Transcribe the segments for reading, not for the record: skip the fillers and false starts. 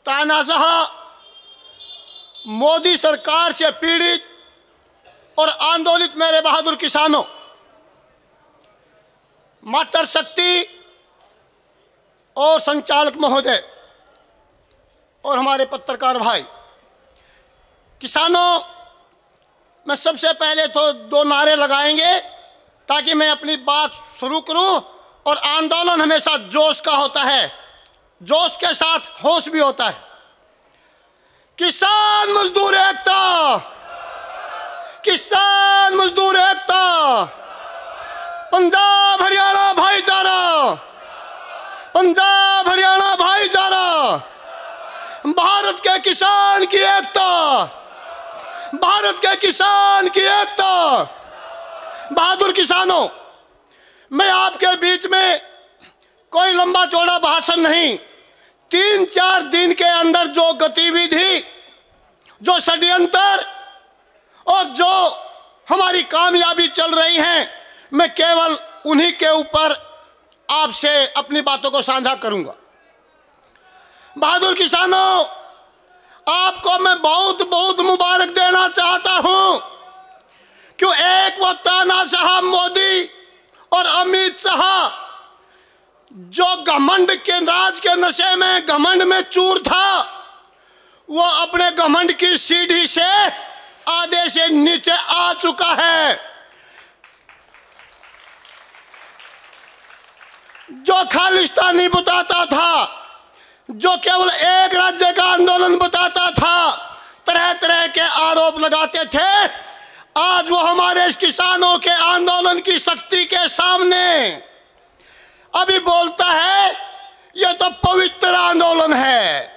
तानाशाह मोदी सरकार से पीड़ित और आंदोलित मेरे बहादुर किसानों, मातृशक्ति और संचालक महोदय और हमारे पत्रकार भाई, किसानों, मैं सबसे पहले तो 2 नारे लगाएंगे ताकि मैं अपनी बात शुरू करूं। और आंदोलन हमेशा जोश का होता है, जोश के साथ होश भी होता है। किसान मजदूर एकता, किसान मजदूर एकता, पंजाब हरियाणा भाईचारा, पंजाब हरियाणा भाईचारा, भारत के किसान की एकता, भारत के किसान की एकता। बहादुर किसानों, मैं आपके बीच में कोई लंबा चौड़ा भाषण नहीं, 3-4 दिन के अंदर जो गतिविधि, जो षड्यंत्र और जो हमारी कामयाबी चल रही है, मैं केवल उन्हीं के ऊपर आपसे अपनी बातों को साझा करूंगा। बहादुर किसानों, आपको मैं बहुत बहुत मुबारक देना चाहता हूं। क्यों एक वो तानाशाह मोदी और अमित शाह जो घमंड के राज के नशे में, घमंड में चूर था, वो अपने घमंड की सीढ़ी से आधे से नीचे आ चुका है। जो खालिस्तानी बताता था, जो केवल एक राज्य का आंदोलन बताता था, तरह तरह के आरोप लगाते थे, आज वो हमारे इस किसानों के आंदोलन की शक्ति के सामने अभी बोलता है, ये तो पवित्र आंदोलन है,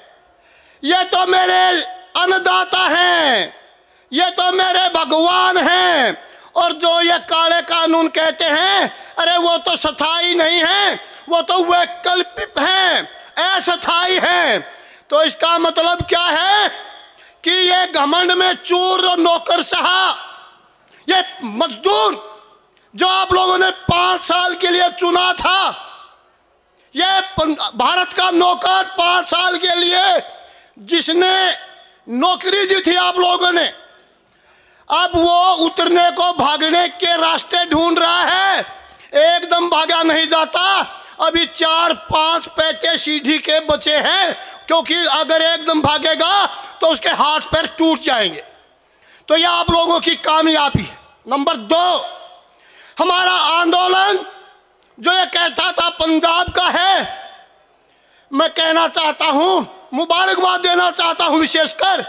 ये तो मेरे अन्नदाता हैं, ये तो मेरे भगवान हैं। और जो ये काले कानून कहते हैं, अरे वो तो स्थायी नहीं है, वो तो वैकल्पिक हैं, अस्थायी हैं। तो इसका मतलब क्या है कि ये घमंड में चूर और नौकरशाह, ये मजदूर जो आप लोगों ने 5 साल के लिए चुना था, ये भारत का नौकर 5 साल के लिए जिसने नौकरी दी थी आप लोगों ने, अब वो उतरने को भागने के रास्ते ढूंढ रहा है। एकदम भागा नहीं जाता, अभी 4-5 पैके सीढ़ी के बचे हैं, क्योंकि अगर एकदम भागेगा तो उसके हाथ पैर टूट जाएंगे। तो यह आप लोगों की कामयाबी है। नंबर 2, हमारा आंदोलन जो ये कहता था पंजाब का है, मैं कहना चाहता हूं, मुबारकबाद देना चाहता हूं विशेषकर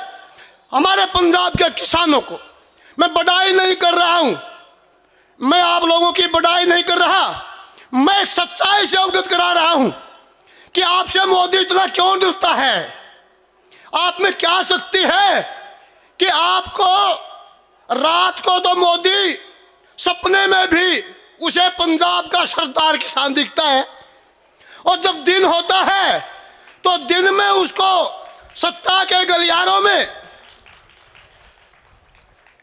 हमारे पंजाब के किसानों को। मैं बड़ाई नहीं कर रहा हूं, मैं आप लोगों की बड़ाई नहीं कर रहा, मैं सच्चाई से अवगत करा रहा हूं कि आपसे मोदी इतना क्यों डरता है। आप में क्या शक्ति है कि आपको रात को तो मोदी सपने में भी उसे पंजाब का सरदार किसान दिखता है, और जब दिन होता है तो दिन में उसको सत्ता के गलियारों में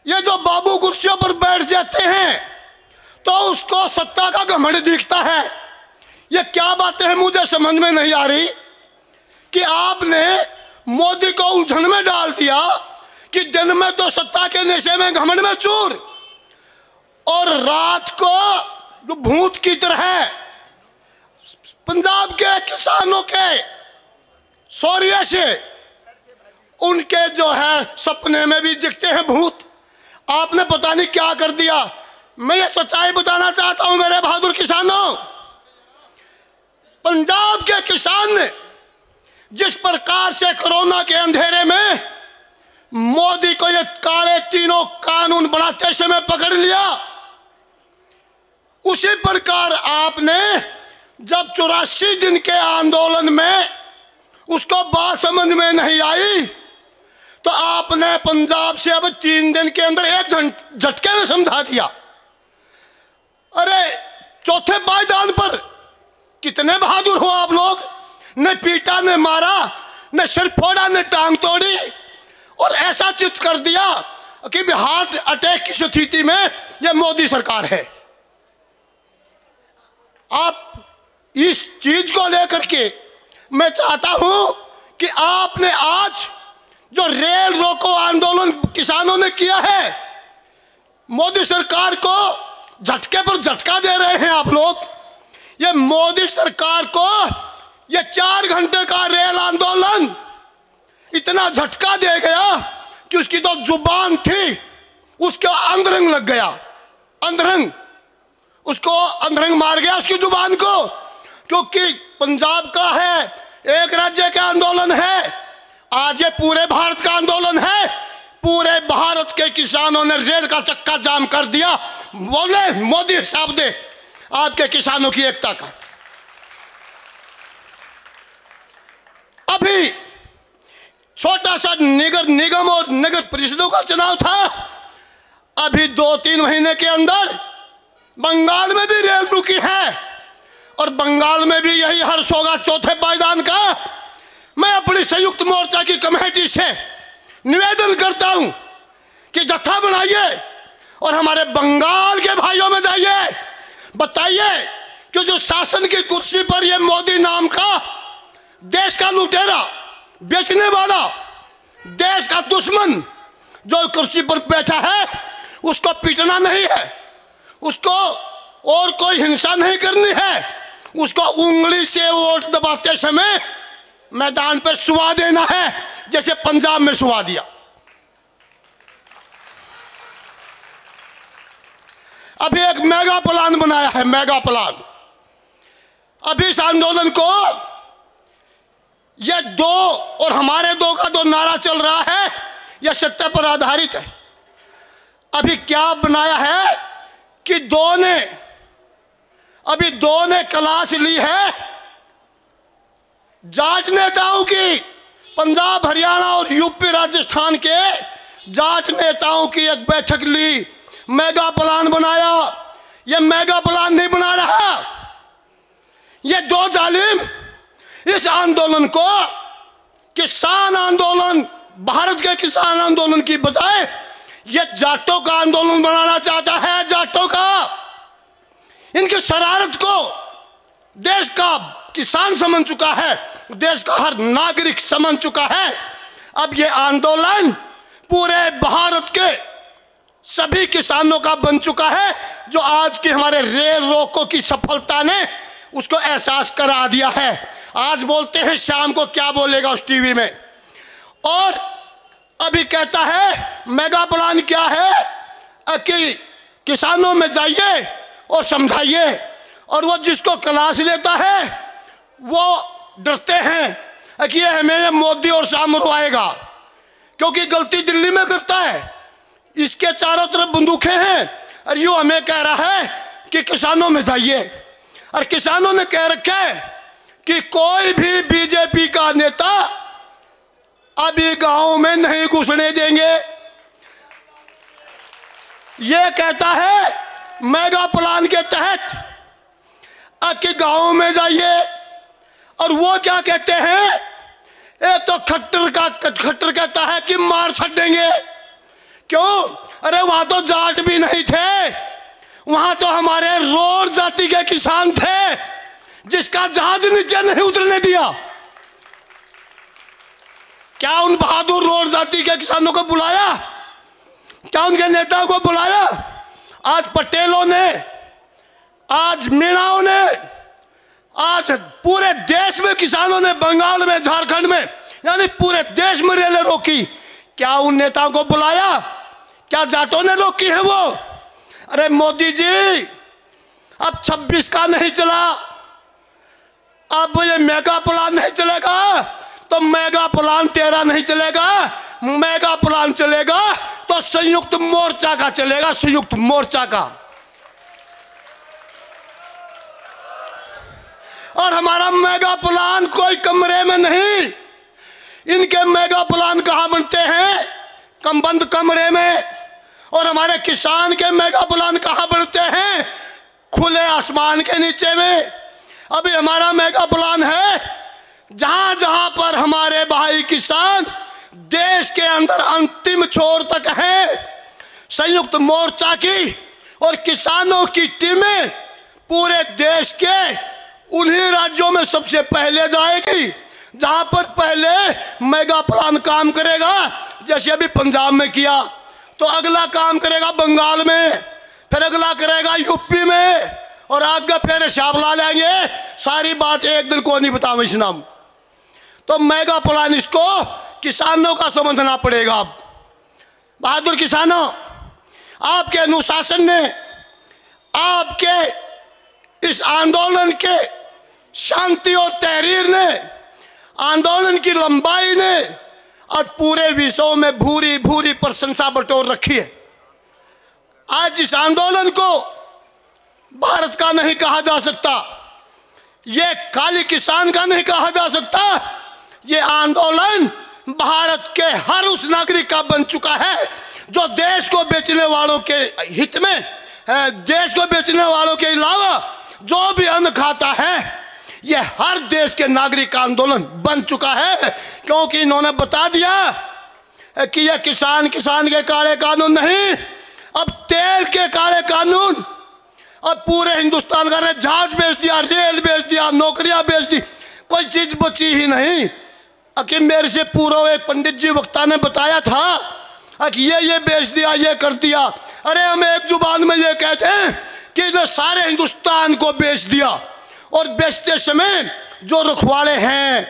ये जो बाबू कुर्सियों पर बैठ जाते हैं तो उसको सत्ता का घमंड दिखता है। ये क्या बातें हैं, मुझे समझ में नहीं आ रही कि आपने मोदी को उलझन में डाल दिया कि दिन में तो सत्ता के नशे में घमंड में चूर, और रात को जो भूत की तरह पंजाब के किसानों के शौर्य से उनके जो है सपने में भी दिखते हैं भूत। आपने पता नहीं क्या कर दिया। मैं ये सच्चाई बताना चाहता हूं मेरे बहादुर किसानों, पंजाब के किसान ने जिस प्रकार से कोरोना के अंधेरे में मोदी को ये काले तीनों कानून बनाते समय पकड़ लिया, उसी प्रकार आपने जब 84 दिन के आंदोलन में उसको बात समझ में नहीं आई तो आपने पंजाब से अब 3 दिन के अंदर एक झटके में समझा दिया। अरे चौथे पायदान पर कितने बहादुर हो आप लोग, न पीटा न मारा, न सिर फोड़ा न टांग तोड़ी, और ऐसा चित कर दिया कि हार्ट अटैक की स्थिति में यह मोदी सरकार है। आप इस चीज को लेकर के मैं चाहता हूं कि आपने आज जो रेल रोको आंदोलन किसानों ने किया है, मोदी सरकार को झटके पर झटका दे रहे हैं आप लोग। ये मोदी सरकार को ये 4 घंटे का रेल आंदोलन इतना झटका दे गया कि उसकी तो जुबान थी उसके अंधरंग लग गया, अंधरंग, उसको अंधरंग मार गया उसकी जुबान को। क्योंकि पंजाब का है, एक राज्य का आंदोलन है, आज ये पूरे भारत का आंदोलन है। पूरे भारत के किसानों ने रेल का चक्का जाम कर दिया। बोले मोदी हिसाब दे आपके किसानों की एकता का। अभी छोटा सा नगर निगम और नगर परिषदों का चुनाव था, अभी 2-3 महीने के अंदर बंगाल में भी रेल रुकी है और बंगाल में भी यही हर्ष होगा चौथे पायदान का। मैं अपनी संयुक्त मोर्चा की कमेटी से निवेदन करता हूं कि जत्था बनाइए और हमारे बंगाल के भाइयों में जाइए, बताइए कि जो शासन की कुर्सी पर ये मोदी नाम का देश का लुटेरा, बेचने वाला, देश का दुश्मन जो कुर्सी पर बैठा है, उसको पीटना नहीं है, उसको और कोई हिंसा नहीं करनी है, उसको उंगली से वोट दबाते समय मैदान पे सुवा देना है, जैसे पंजाब में सुवा दिया। अभी एक मेगा प्लान बनाया है, मेगा प्लान। अभी इस आंदोलन को ये 2 और हमारे 2 का 2 नारा चल रहा है, यह सत्य पर आधारित है। अभी क्या बनाया है कि 2 ने क्लास ली है जाट नेताओं की, पंजाब हरियाणा और यूपी राजस्थान के जाट नेताओं की एक बैठक ली, मेगा प्लान बनाया। ये मेगा प्लान नहीं बना रहा, ये 2 जालिम इस आंदोलन को किसान आंदोलन, भारत के किसान आंदोलन की बजाय ये जाटों का आंदोलन बनाना चाहता है। जाटों का, इनकी शरारत को देश का किसान समझ चुका है, देश का हर नागरिक समझ चुका है। अब ये आंदोलन पूरे भारत के सभी किसानों का बन चुका है, जो आज की हमारे रेल रोको की सफलता ने उसको एहसास करा दिया है। आज बोलते हैं, शाम को क्या बोलेगा उस टीवी में। और अभी कहता है मेगा प्लान क्या है कि किसानों में जाइए और समझाइए, और वो जिसको क्लास लेता है वो डरते हैं कि हमें मोदी और शाह मरवाएगा, क्योंकि गलती दिल्ली में करता है, इसके चारों तरफ बंदूकें हैं, और यूं हमें कह रहा है कि किसानों में जाइए। और किसानों ने कह रखा है कि कोई भी बीजेपी का नेता अभी गांव में नहीं घुसने देंगे। ये कहता है मेगा प्लान के तहत कि गांव में जाइए, और वो क्या कहते हैं, एक तो खट्टर कहता है कि मार छेंगे। क्यों? अरे वहां तो जाट भी नहीं थे, वहां तो हमारे रोड जाति के किसान थे, जिसका जहाज नीचे नहीं उतरने दिया। क्या उन बहादुर रोड जाति के किसानों को बुलाया? क्या उनके नेताओं को बुलाया? आज पटेलों ने, आज मीणाओं ने, आज पूरे देश में किसानों ने, बंगाल में, झारखंड में, यानी पूरे देश में रेलें रोकी। क्या उन नेताओं को बुलाया? क्या जाटों ने रोकी है वो? अरे मोदी जी, अब 26 का नहीं चला, अब ये मेगा प्लान नहीं चलेगा, तो मेगा प्लान तेरा नहीं चलेगा, मेगा प्लान चलेगा तो संयुक्त मोर्चा का चलेगा, संयुक्त मोर्चा का। और हमारा मेगा प्लान कोई कमरे में नहीं, इनके मेगा प्लान कहाँ बनते हैं? बंद कमरे में। और हमारे किसान के मेगा प्लान कहाँ बनते हैं? खुले आसमान के नीचे में। अभी हमारा मेगा प्लान है जहां जहां पर हमारे भाई किसान देश के अंदर अंतिम छोर तक हैं, संयुक्त मोर्चा की और किसानों की टीमें पूरे देश के उन्हीं राज्यों में सबसे पहले जाएगी जहां पर पहले मेगा प्लान काम करेगा, जैसे अभी पंजाब में किया, तो अगला काम करेगा बंगाल में, फिर अगला करेगा यूपी में, और आगे फिर हिसाब ला लेंगे। सारी बात एक दिन को नहीं बता नाम। तो मेगा प्लान इसको किसानों का समझना पड़ेगा। बहादुर किसानों, आपके अनुशासन ने, आपके इस आंदोलन के शांति और तहरीर ने, आंदोलन की लंबाई ने और पूरे विश्व में भूरी भूरी प्रशंसा बटोर रखी है। आज इस आंदोलन को भारत का नहीं कहा जा सकता, ये खाली किसान का नहीं कहा जा सकता, ये आंदोलन भारत के हर उस नागरिक का बन चुका है जो देश को बेचने वालों के हित में, देश को बेचने वालों के अलावा जो भी अन्न खाता है, ये हर देश के नागरिक का आंदोलन बन चुका है। क्योंकि इन्होंने बता दिया कि यह किसान के काले कानून नहीं, अब तेल के काले कानून। अब पूरे हिंदुस्तान का जहाज बेच दिया, रेल बेच दिया, नौकरियां बेच दी, कोई चीज बची ही नहीं। कि मेरे से पूर्व एक पंडित जी वक्ता ने बताया था कि ये बेच दिया, ये कर दिया। अरे हम एक जुबान में ये कहते हैं कि इन्हें सारे हिंदुस्तान को बेच दिया, और बेचते समय जो रखवाले हैं,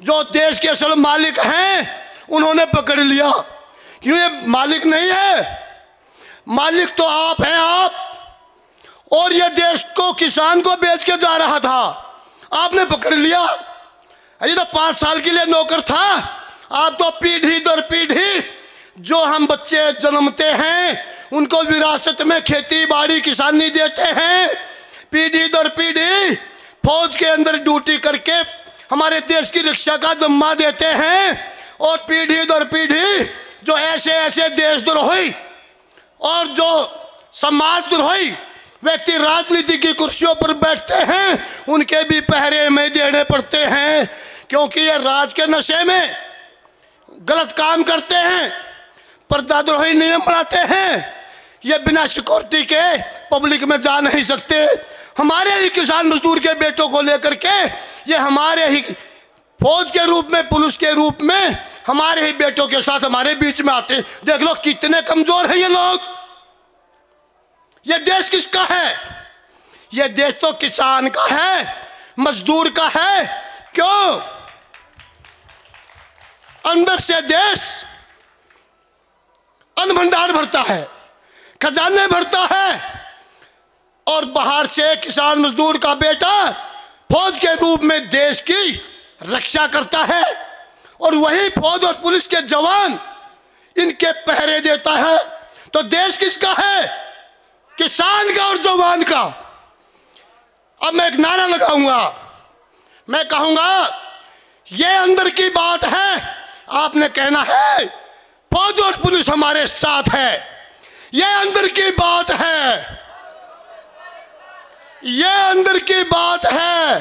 जो देश के असल मालिक हैं, उन्होंने पकड़ लिया। क्यों? ये मालिक नहीं है, मालिक तो आप हैं, आप। और ये देश को, किसान को बेच के जा रहा था, आपने पकड़ लिया। ये तो 5 साल के लिए नौकर था, आप तो पीढ़ी दर पीढ़ी जो हम बच्चे जन्मते हैं उनको विरासत में खेती बाड़ी किसानी देते हैं, पीढ़ी दर पीढ़ी फौज के अंदर ड्यूटी करके हमारे देश की रक्षा का जिम्मा देते हैं, और पीढ़ी दर पीढ़ी जो ऐसे ऐसे देशद्रोही और जो समाजद्रोही व्यक्ति राजनीति की कुर्सियों पर बैठते हैं, उनके भी पहरे में देने पड़ते हैं। क्योंकि ये राज के नशे में गलत काम करते हैं, प्रजाद्रोही नियम बनाते हैं, ये बिना सिक्योरिटी के पब्लिक में जा नहीं सकते। हमारे ही किसान मजदूर के बेटों को लेकर के ये हमारे ही फौज के रूप में, पुलिस के रूप में हमारे ही बेटों के साथ हमारे बीच में आते हैं। देख लो कितने कमजोर हैं ये लोग। ये देश किसका है? ये देश तो किसान का है, मजदूर का है। क्यों? अंदर से देश अन्न भंडार भरता है, खजाने भरता है, और बाहर से किसान मजदूर का बेटा फौज के रूप में देश की रक्षा करता है, और वही फौज और पुलिस के जवान इनके पहरे देता है। तो देश किसका है? किसान का और जवान का। अब मैं एक नारा लगाऊंगा, मैं कहूंगा ये अंदर की बात है, आपने कहना है फौज और पुलिस हमारे साथ है। ये अंदर की बात है, ये अंदर की बात है।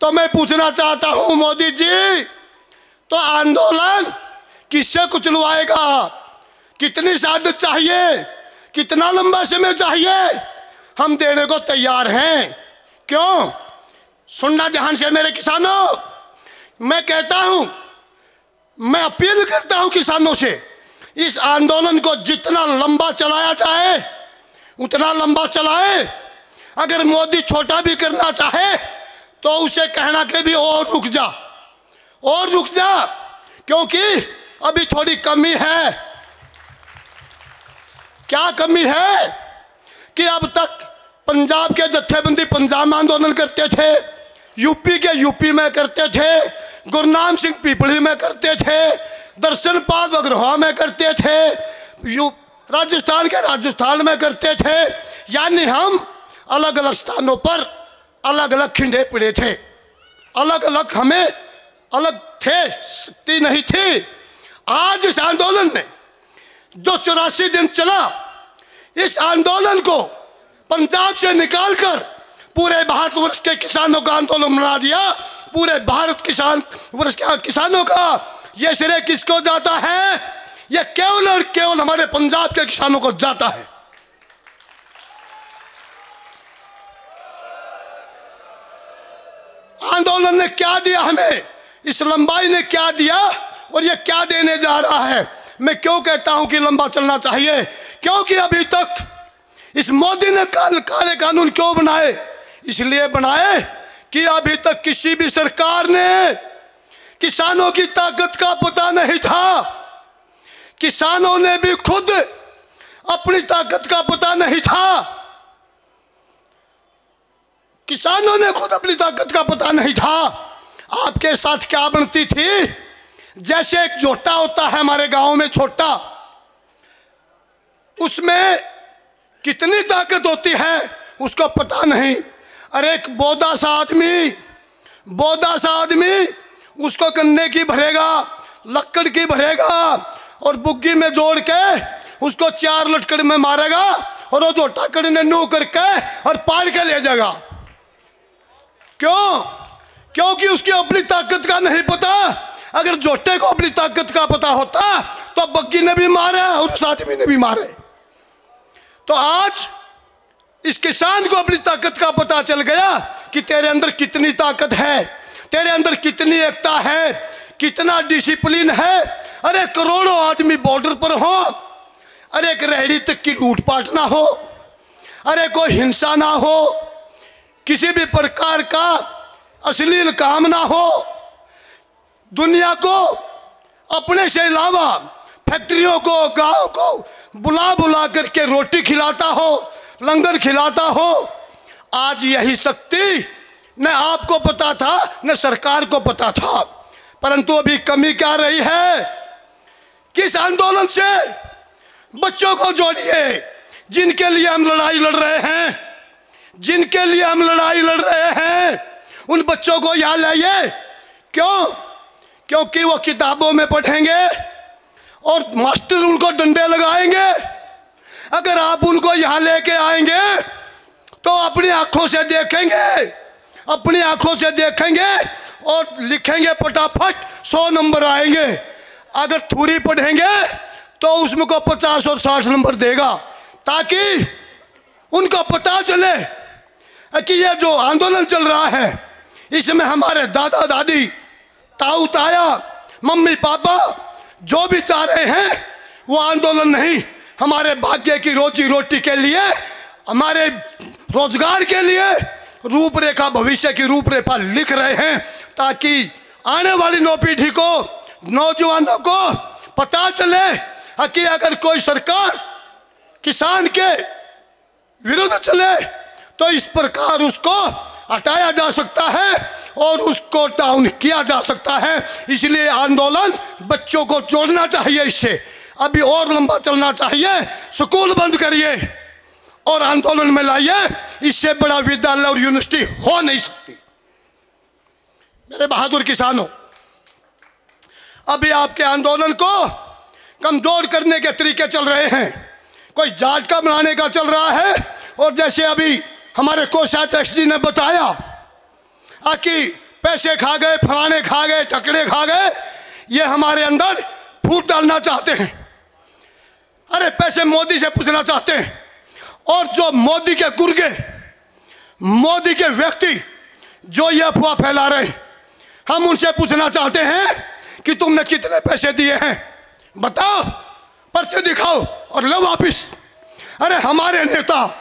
तो मैं पूछना चाहता हूं मोदी जी, तो आंदोलन किससे कुचलवाएगा? कितनी सादत चाहिए? कितना लंबा समय चाहिए? हम देने को तैयार हैं। क्यों? सुनना ध्यान से मेरे किसानों, मैं कहता हूं, मैं अपील करता हूं किसानों से, इस आंदोलन को जितना लंबा चलाया जाए उतना लंबा चलाए। अगर मोदी छोटा भी करना चाहे तो उसे कहना कि भी और रुक जा, और रुक जा, क्योंकि अभी थोड़ी कमी है। क्या कमी है? कि अब तक पंजाब के जत्थेबंदी पंजाब में आंदोलन करते थे, यूपी के यूपी में करते थे, गुरनाम सिंह पीपली में करते थे, दर्शन पाल बगरोहा में करते थे, राजस्थान के राजस्थान में करते थे। यानी हम अलग अलग स्थानों पर अलग अलग खिंडे पड़े थे, अलग अलग हमें अलग थे, शक्ति नहीं थी। आज इस आंदोलन ने जो 84 दिन चला, इस आंदोलन को पंजाब से निकालकर पूरे भारतवर्ष के किसानों का आंदोलन बना दिया। पूरे भारत किसान वर्ष के किसानों का ये श्रेय किसको जाता है? ये केवल और केवल हमारे पंजाब के किसानों को जाता है। आंदोलन ने क्या दिया हमें, इस लंबाई ने क्या दिया और ये क्या देने जा रहा है। मैं क्यों कहता हूं कि लंबा चलना चाहिए, क्योंकि अभी तक इस मोदी ने काले कानून क्यों बनाए, इसलिए बनाए कि अभी तक किसी भी सरकार ने किसानों की ताकत का पता नहीं था। किसानों ने भी खुद अपनी ताकत का पता नहीं था। किसानों ने खुद अपनी ताकत का पता नहीं था। आपके साथ क्या बनती थी, जैसे एक जोटा होता है हमारे गांव में छोटा, उसमें कितनी ताकत होती है उसको पता नहीं। अरे एक बोदा सा आदमी उसको गन्ने की भरेगा, लक्कड़ की भरेगा और बुग्गी में जोड़ के उसको 4 लटकड़ में मारेगा और वो जोटा कड़ी ने नू करके और पार के ले जाएगा। क्यों? क्योंकि उसकी अपनी ताकत का नहीं पता। अगर जोटे को अपनी ताकत का पता होता तो बग्गी ने भी मारे और उस आदमी ने भी मारे। तो आज इस किसान को अपनी ताकत का पता चल गया कि तेरे अंदर कितनी ताकत है, तेरे अंदर कितनी एकता है, कितना डिसिप्लिन है। अरे करोड़ों आदमी बॉर्डर पर हो, अरे एक रेहड़ी तक की लूटपाट ना हो, अरे कोई हिंसा ना हो, किसी भी प्रकार का अश्लील काम ना हो, दुनिया को अपने से अलावा फैक्ट्रियों को, गांव को बुला बुला करके रोटी खिलाता हो, लंगर खिलाता हो। आज यही शक्ति न आपको पता था न सरकार को पता था, परंतु अभी कमी क्या रही है कि इस आंदोलन से बच्चों को जोड़िए, जिनके लिए हम लड़ाई लड़ रहे हैं, जिनके लिए हम लड़ाई लड़ रहे हैं, उन बच्चों को यहाँ लाइए। क्यों? क्योंकि वो किताबों में पढ़ेंगे और मास्टर उनको डंडे लगाएंगे। अगर आप उनको यहाँ लेके आएंगे तो अपनी आंखों से देखेंगे, अपनी आंखों से देखेंगे और लिखेंगे फटाफट 100 नंबर आएंगे। अगर थ्योरी पढ़ेंगे तो उसमें को 50 और 60 नंबर देगा, ताकि उनको पता चले कि ये जो आंदोलन चल रहा है इसमें हमारे दादा दादी, ताऊ ताया, मम्मी पापा जो भी चाह रहे हैं वो आंदोलन नहीं, हमारे भाग्य की रोजी रोटी के लिए, हमारे रोजगार के लिए रूपरेखा, भविष्य की रूपरेखा लिख रहे हैं, ताकि आने वाली नौ पीढ़ी को, नौजवानों को पता चले कि अगर कोई सरकार किसान के विरुद्ध चले तो इस प्रकार उसको हटाया जा सकता है और उसको डाउन किया जा सकता है। इसलिए आंदोलन बच्चों को जोड़ना चाहिए, इससे अभी और लंबा चलना चाहिए। स्कूल बंद करिए और आंदोलन में लाइए, इससे बड़ा विद्यालय और यूनिवर्सिटी हो नहीं सकती। मेरे बहादुर किसानों, अभी आपके आंदोलन को कमजोर करने के तरीके चल रहे हैं। कोई जाट का बनाने का चल रहा है, और जैसे अभी हमारे कोषाध्यक्ष जी ने बताया कि पैसे खा गए, फलाने खा गए, टकरे खा गए, ये हमारे अंदर फूट डालना चाहते हैं। अरे पैसे मोदी से पूछना चाहते हैं, और जो मोदी के गुर्गे, मोदी के व्यक्ति जो ये अफवाह फैला रहे हैं, हम उनसे पूछना चाहते हैं कि तुमने कितने पैसे दिए हैं, बताओ, पर्चे दिखाओ और लो वापिस। अरे हमारे नेता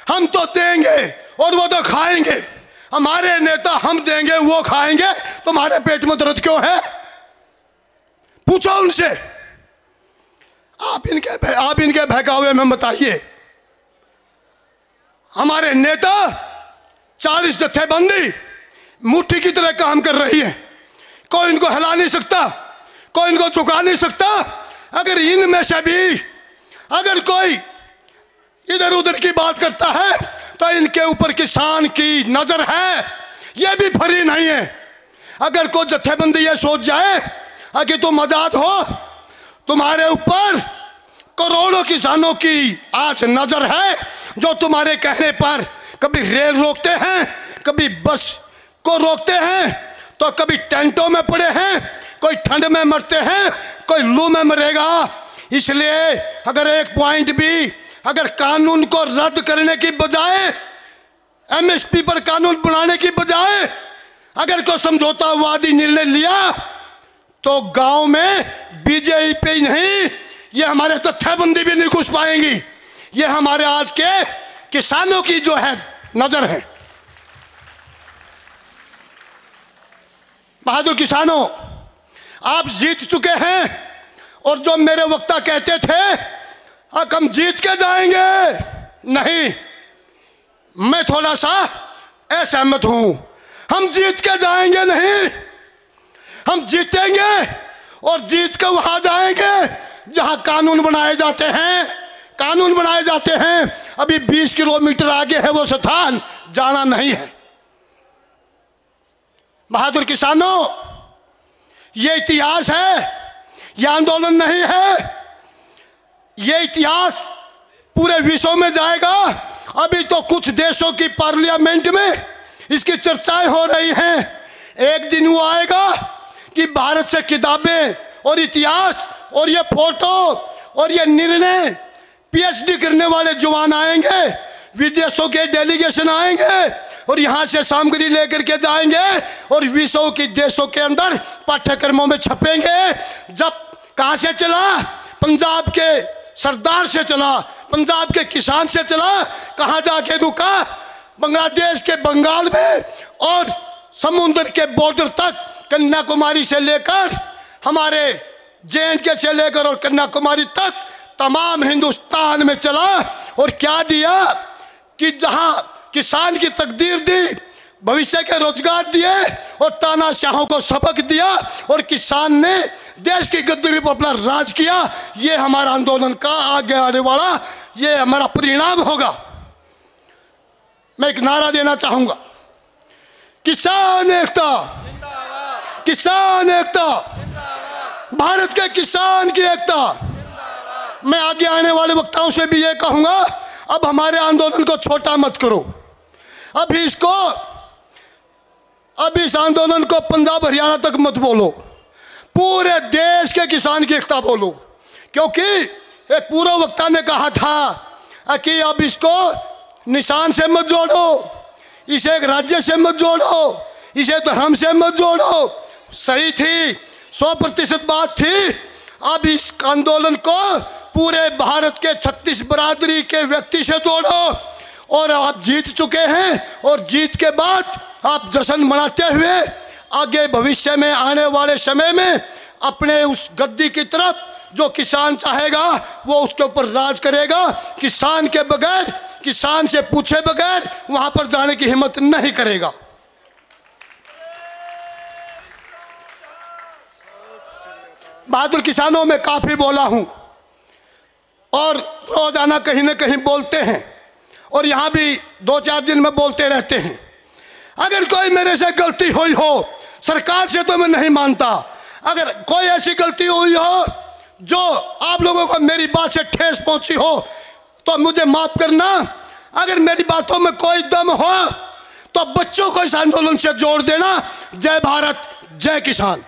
हम तो देंगे और वो तो खाएंगे, हमारे नेता हम देंगे वो खाएंगे, तुम्हारे पेट में दर्द क्यों है? पूछो उनसे। आप इनके बहकावे में बताइए। हमारे नेता 40 जत्थेबंदी मुट्ठी की तरह काम कर रही है, कोई इनको हिला नहीं सकता, कोई इनको झुका नहीं सकता। अगर इनमें से भी अगर कोई इधर उधर की बात करता है तो इनके ऊपर किसान की नजर है, ये भी फरी नहीं है। अगर कोई जत्थेबंदी ये सोच जाए कि तुम आजाद हो, तुम्हारे ऊपर करोड़ों किसानों की आज नजर है, जो तुम्हारे कहने पर कभी रेल रोकते हैं, कभी बस को रोकते हैं, तो कभी टेंटों में पड़े हैं, कोई ठंड में मरते हैं, कोई लू में मरेगा। इसलिए अगर एक पॉइंट भी, अगर कानून को रद्द करने की बजाय, एमएसपी पर कानून बनाने की बजाय अगर कोई समझौतावादी निर्णय लिया तो गांव में बीजेपी ही नहीं, ये हमारे तथ्यबंदी भी नहीं घुस पाएंगी। ये हमारे आज के किसानों की जो है नजर है। बहादुर किसानों, आप जीत चुके हैं और जो मेरे वक्ता कहते थे हम जीत के जाएंगे, नहीं, मैं थोड़ा सा असहमत हूं। हम जीत के जाएंगे नहीं, हम जीतेंगे और जीत के वहां जाएंगे जहां कानून बनाए जाते हैं। कानून बनाए जाते हैं। अभी 20 किलोमीटर आगे है वो स्थान, जाना नहीं है। बहादुर किसानों, ये इतिहास है, ये आंदोलन नहीं है। ये इतिहास पूरे विश्व में जाएगा। अभी तो कुछ देशों की पार्लियामेंट में इसकी चर्चाएं हो रही हैं। एक दिन वो आएगा कि भारत से किताबें और इतिहास और ये फोटो और ये निर्णय पीएचडी करने वाले जवान आएंगे, विदेशों के डेलीगेशन आएंगे और यहाँ से सामग्री लेकर के जाएंगे और विश्व के देशों के अंदर पाठ्यक्रमों में छपेंगे। जब कहाँ से चला? पंजाब के सरदार से चला, पंजाब के किसान से चला। कहाँ जाके रुका? बांग्लादेश के बंगाल में और समुद्र के बॉर्डर तक, कन्याकुमारी से लेकर हमारे जे.एंड.के से लेकर और कन्याकुमारी तक तमाम हिंदुस्तान में चला। और क्या दिया कि जहां किसान की तकदीर दी, भविष्य के रोजगार दिए और तानाशाहों को सबक दिया और किसान ने देश की गद्दारी पर अपना राज किया। ये हमारा आंदोलन का आगे आने वाला ये हमारा परिणाम होगा। मैं एक नारा देना चाहूंगा, किसान एकता, किसान एकता, भारत के किसान की एकता। मैं आगे आने वाले वक्ताओं से भी ये कहूंगा, अब हमारे आंदोलन को छोटा मत करो। अब इस आंदोलन को पंजाब हरियाणा तक मत बोलो, पूरे देश के किसान की एकता बोलो। क्योंकि एक पूर्व वक्ता ने कहा था कि अब इसको निशान से मत जोड़ो, इसे एक राज्य से मत जोड़ो, इसे धर्म से मत जोड़ो। सही थी, 100% बात थी। अब इस आंदोलन को पूरे भारत के 36 बरादरी के व्यक्ति से जोड़ो। और आप जीत चुके हैं और जीत के बाद आप जश्न मनाते हुए आगे भविष्य में आने वाले समय में अपने उस गद्दी की तरफ जो किसान चाहेगा वो उसके ऊपर राज करेगा। किसान के बगैर, किसान से पूछे बगैर वहां पर जाने की हिम्मत नहीं करेगा। बहादुर किसानों में काफी बोला हूं और रोजाना कहीं ना कहीं बोलते हैं और यहां भी 2-4 दिन में बोलते रहते हैं। अगर कोई मेरे से गलती हुई हो, सरकार से तो मैं नहीं मानता, अगर कोई ऐसी गलती हुई हो जो आप लोगों को मेरी बात से ठेस पहुंची हो तो मुझे माफ करना। अगर मेरी बातों में कोई दम हो तो बच्चों को इस आंदोलन से जोड़ देना। जय भारत, जय किसान।